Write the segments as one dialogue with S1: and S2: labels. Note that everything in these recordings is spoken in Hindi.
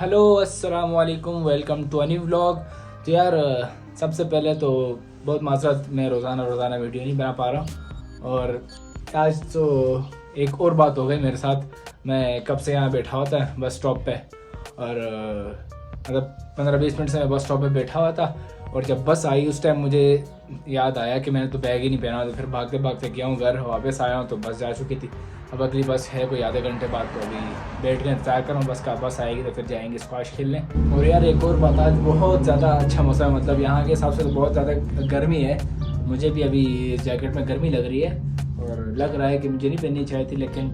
S1: हेलो अस्सलाम वालेकुम, वेलकम टू न्यू व्लॉग। तो यार सबसे पहले तो बहुत माजरत, मैं रोज़ाना वीडियो नहीं बना पा रहा हूँ। और आज तो एक और बात हो गई मेरे साथ। मैं कब से यहाँ बैठा हुआ था बस स्टॉप पे, और मतलब 15-20 मिनट से मैं बस स्टॉप पे बैठा हुआ था। और जब बस आई उस टाइम मुझे याद आया कि मैंने तो बैग ही नहीं पहना, तो फिर भागते भागते गया हूँ घर, वापस आया हूँ तो बस जा चुकी थी। अब अगली बस है कोई आधे घंटे बाद, तो अभी बैठ के इंतजार कर रहा हूँ बस का। बस आएगी तो फिर जाएंगे स्क्वाश खेलने। और यार एक और बात, आज बहुत ज़्यादा अच्छा मौसम है, मतलब यहाँ के हिसाब से तो बहुत ज़्यादा गर्मी है। मुझे भी अभी जैकेट में गर्मी लग रही है, और लग रहा है कि मुझे नहीं पहननी चाहिए थी, लेकिन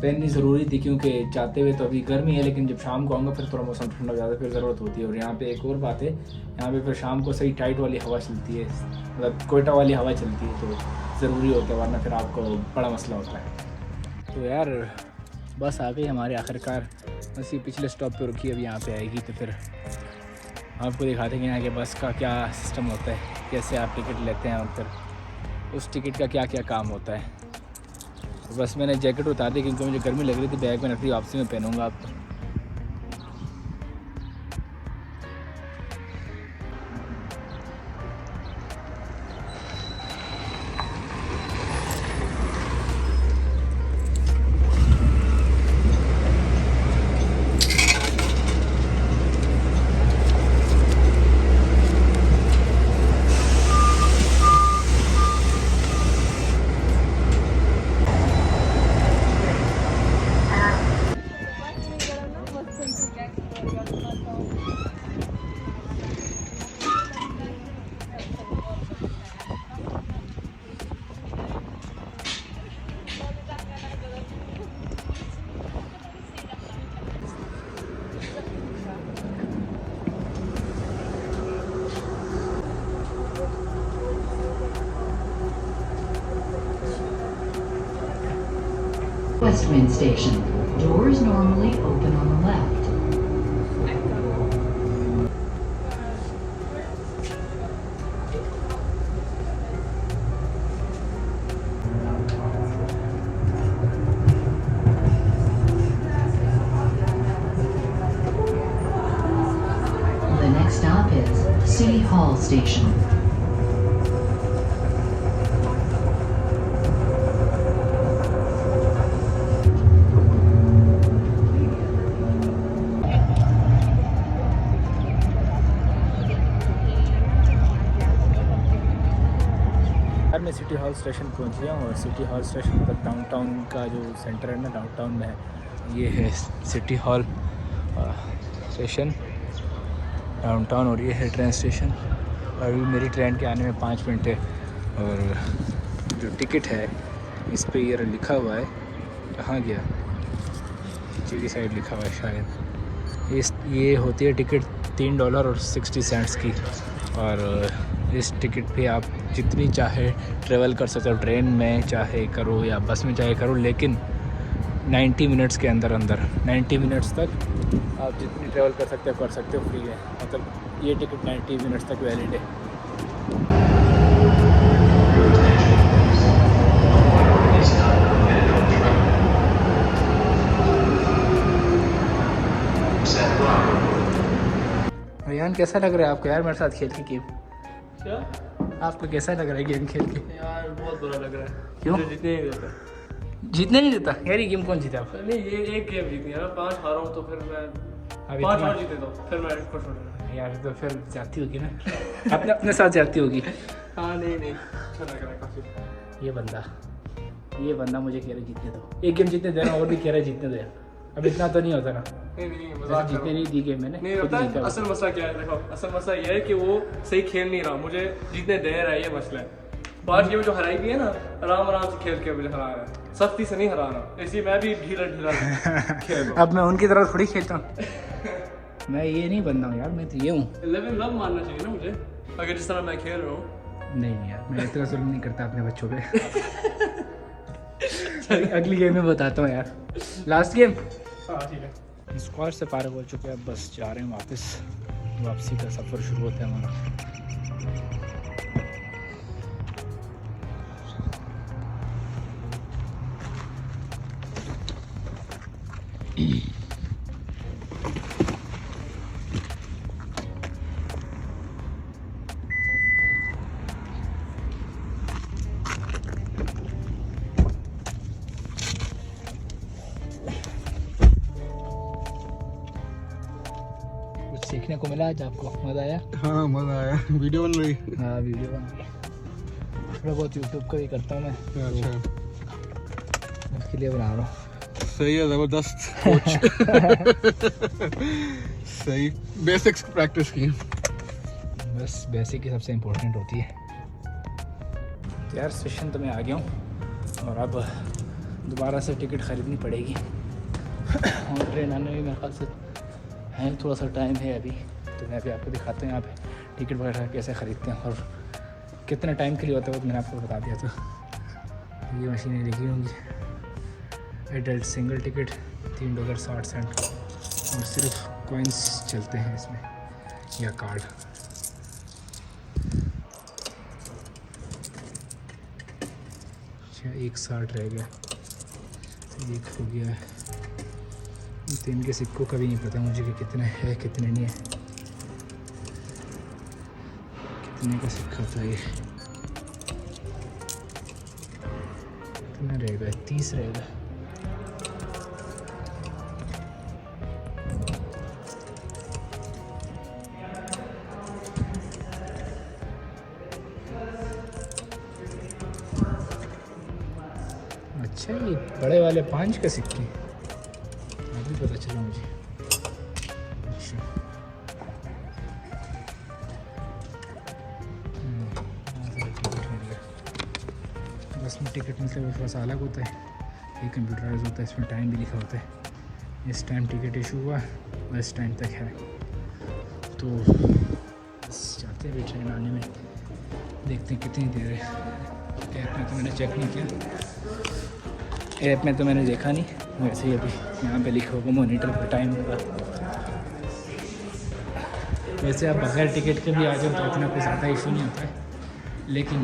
S1: पहननी ज़रूरी थी क्योंकि जाते हुए तो अभी गर्मी है, लेकिन जब शाम को आऊँगा फिर थोड़ा मौसम ठंडा हो जाता है, फिर ज़रूरत होती है। और यहाँ पे एक और बात है, यहाँ पे फिर शाम को सही टाइट वाली हवा चलती है, मतलब कोयटा वाली हवा चलती है, तो ज़रूरी होता है, वरना फिर आपको बड़ा मसला होता है। तो यार बस आ गई हमारे आखिरकार, बस ये पिछले स्टॉप पे रुकी, अभी यहाँ पे आएगी तो फिर आपको दिखाते हैं कि यहाँ के बस का क्या सिस्टम होता है, कैसे आप टिकट लेते हैं और फिर उस टिकट का क्या क्या काम होता है। तो बस मैंने जैकेट उतार दी क्योंकि मुझे गर्मी लग रही थी, बैग में रख दी, वापसी में पहनूंगा अब।
S2: Westwind Station. Doors normally open on the left. The next stop is City Hall Station.
S1: यार मैं सिटी हॉल स्टेशन पहुंच गया हूँ, और सिटी हॉल स्टेशन मतलब डाउनटाउन का जो सेंटर है ना, डाउनटाउन में है, ये है सिटी हॉल स्टेशन डाउनटाउन, और ये है ट्रेन स्टेशन। और अभी मेरी ट्रेन के आने में 5 मिनट है। और जो टिकट है इस पे ये लिखा हुआ है, कहाँ गया, चिली साइड लिखा हुआ है शायद। ये होती है टिकट $3.60 की, और इस टिकट पे आप जितनी चाहे ट्रेवल कर सकते हो, ट्रेन में चाहे करो या बस में चाहे करो, लेकिन 90 मिनट्स के अंदर 90 मिनट्स तक आप जितनी ट्रेवल कर सकते हो फ्री है। मतलब ये टिकट 90 मिनट्स तक वैलिड है। रेहान कैसा लग रहा है आपको यार मेरे साथ खेल के गेम?
S3: क्या?
S1: आपको कैसा लग रहा है गेम खेल के?
S3: यार बहुत बुरा लग रहा है।
S1: क्यों?
S3: मुझे जीतने नहीं देता।
S1: जीतने नहीं देता यार, ये गेम कौन जीता आप?
S3: नहीं, ये एक गेम जीतनी है, 5 हारा हूँ तो फिर मैं
S1: अभी
S3: 5
S1: इतना-
S3: और जीते तो फिर मैं खुश हो जाऊंगा।
S1: यार तो फिर जाती होगी ना, अपने अपने साथ जाती होगी।
S3: हाँ नहीं अच्छा लग रहा है काफी।
S1: ये बंदा मुझे कह रहा है जीतने दो, एक गेम जीतने देना, और भी कह रहा है जीतने दो यार। अब इतना तो नहीं होता ना,
S3: नहीं
S1: जैसे
S3: मजाक
S1: जीतने नहीं दी गेम मैंने,
S3: नहीं
S1: खुद
S3: होता
S1: ही
S3: है।
S1: जीता
S3: असल मसला क्या है, देखो असल मसला ये है कि वो सही खेल नहीं रहा, मुझे जीतने दे रहा है, ये मसला है। 5 गेम जो हराई भी है ना, आराम से खेल के मुझे हरा रहा है, सख्ती से नहीं हरा रहा, इसलिए मैं भी ढीला खेल रहा हूँ।
S1: अब मैं उनकी तरह थोड़ी खेलता हूँ। मैं ये नहीं बंदा हूँ यार, मैं तो ये हूँ।
S3: 11 लव मानना चाहिए ना मुझे, अगर जिस तरह मैं खेल रहा हूँ।
S1: नहीं यार, मैं इतना जुल्म नहीं करता अपने बच्चों पे। अगली गेम में बताता हूँ यार, लास्ट गेम।
S3: हाँ ठीक है।
S1: स्क्वाड से पार हो चुके हैं, अब बस जा रहे हैं वापस, वापसी का सफ़र शुरू होता है हमारा। सीखने को मिला आज आपको, मज़ा आया?
S4: हाँ मज़ा आया। वीडियो बन रही?
S1: हाँ वीडियो बना रही, थोड़ा बहुत यूट्यूब का भी करता हूँ मैं,
S4: अच्छा
S1: उसके लिए बना रहा हूँ।
S4: सही है, ज़बरदस्त कोच। सही, बेसिक्स प्रैक्टिस की।
S1: बस बेसिक ही सबसे इम्पोर्टेंट होती है। तो यार स्टेशन तो मैं आ गया हूँ और अब दोबारा से टिकट ख़रीदनी पड़ेगी। और ट्रेन आने में मेरे ख्याल से है थोड़ा सा टाइम है अभी, तो मैं अभी आपको दिखाता हूँ यहाँ पे टिकट वगैरह कैसे ख़रीदते हैं और कितने टाइम के लिए होता है, वो मैंने आपको बता दिया था। ये मशीनें लिखी होंगी, एडल्ट सिंगल टिकट $3.60 और सिर्फ कॉइन्स चलते हैं इसमें या कार्ड। अच्छा 1.60 रह गया, एक हो गया है। तो इनके सिक्कों का भी नहीं पता मुझे कि कितने है कितने नहीं है। कितने का सिक्का था ये, कितना रहेगा? 30 रहेगा। अच्छा ये बड़े वाले 5 का सिक्के, अभी पता चला मुझे। अच्छा बस में टिकट मतलब थोड़ा सा अलग होता है, ये कंप्यूटराइज होता है, इसमें टाइम भी लिखा होता है। इस टाइम टिकट इशू हुआ और इस टाइम तक है। तो बस चाहते हैं भी ट्रेन आने में, देखते हैं कितनी देर है। ऐप में तो मैंने चेक नहीं किया, ऐप में तो मैंने देखा नहीं, वैसे ही अभी यहाँ पे लिखा होगा मॉनिटर पर टाइम होगा। वैसे आप बगैर टिकट के भी आ जाओ तो इतना कोई ज़्यादा इशू नहीं होता है, लेकिन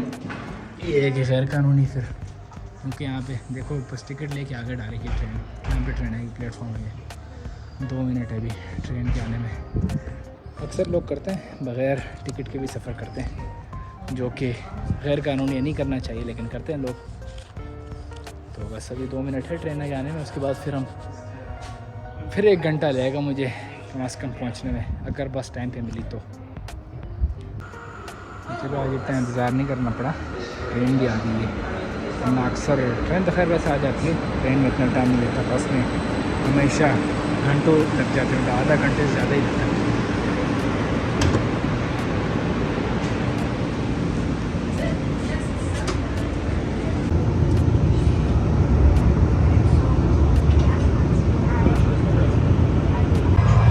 S1: ये है कि गैर कानूनी फिर, क्योंकि यहाँ पे देखो बस टिकट लेके आगे डालेगी ट्रेन, यहाँ पे ट्रेन है प्लेटफॉर्म है, 2 मिनट है अभी ट्रेन के आने में। अक्सर लोग करते हैं बग़ैर टिकट के भी सफ़र करते हैं, जो कि गैर कानूनी नहीं करना चाहिए, लेकिन करते हैं लोग। तो बस अभी 2 मिनट है ट्रेन के आने में, उसके बाद फिर 1 घंटा लगेगा मुझे कम से कम पहुँचने में, अगर बस टाइम पे मिली तो। चलो आज इतना इंतज़ार नहीं करना पड़ा, ट्रेन भी आ गई है। वरना अक्सर ट्रेन तो खैर वैसे आ जाती है, ट्रेन में इतना टाइम नहीं लगता, बस में हमेशा घंटों लग जाते हैं, आधा घंटे से ज़्यादा ही लगता है।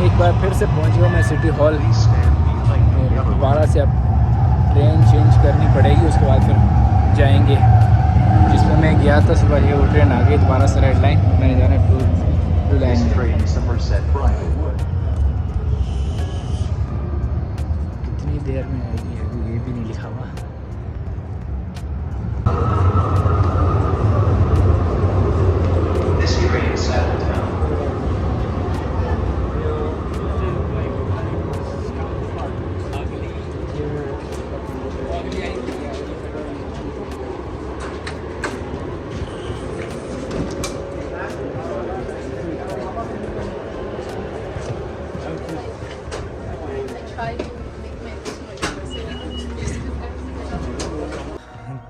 S1: एक बार फिर से पहुंच गया मैं सिटी हॉल। दोबारा से अब ट्रेन चेंज करनी पड़ेगी, उसके बाद फिर जाएंगे जिसमें मैं गया था सुबह। ये वो ट्रेन आ गई दोबारा से रेड लाइन, मैंने जाना है ब्लू लाइन में। कितनी देर में आएगी अभी ये भी नहीं लिखा हुआ।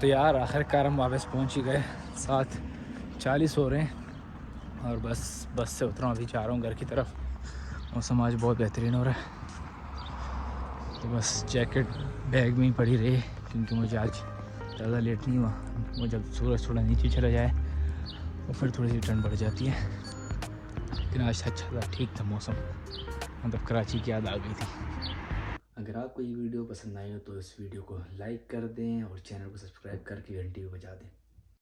S1: तो यार आखिरकार हम वापस पहुंच ही गए, 7:40 हो रहे हैं और बस से उतरा हूँ, अभी जा रहा हूँ घर की तरफ। मौसम आज बहुत बेहतरीन हो रहा है, तो बस जैकेट बैग में ही पड़ी रही, क्योंकि मुझे आज ज़्यादा लेट नहीं हुआ। वो जब सूरज थोड़ा नीचे चला जाए तो फिर थोड़ी सी ठंड बढ़ जाती है, लेकिन आज अच्छा था, ठीक था मौसम, मतलब कराची की याद आ गई थी। अगर आपको ये वीडियो पसंद आई हो तो इस वीडियो को लाइक कर दें और चैनल को सब्सक्राइब करके घंटी को बजा दें।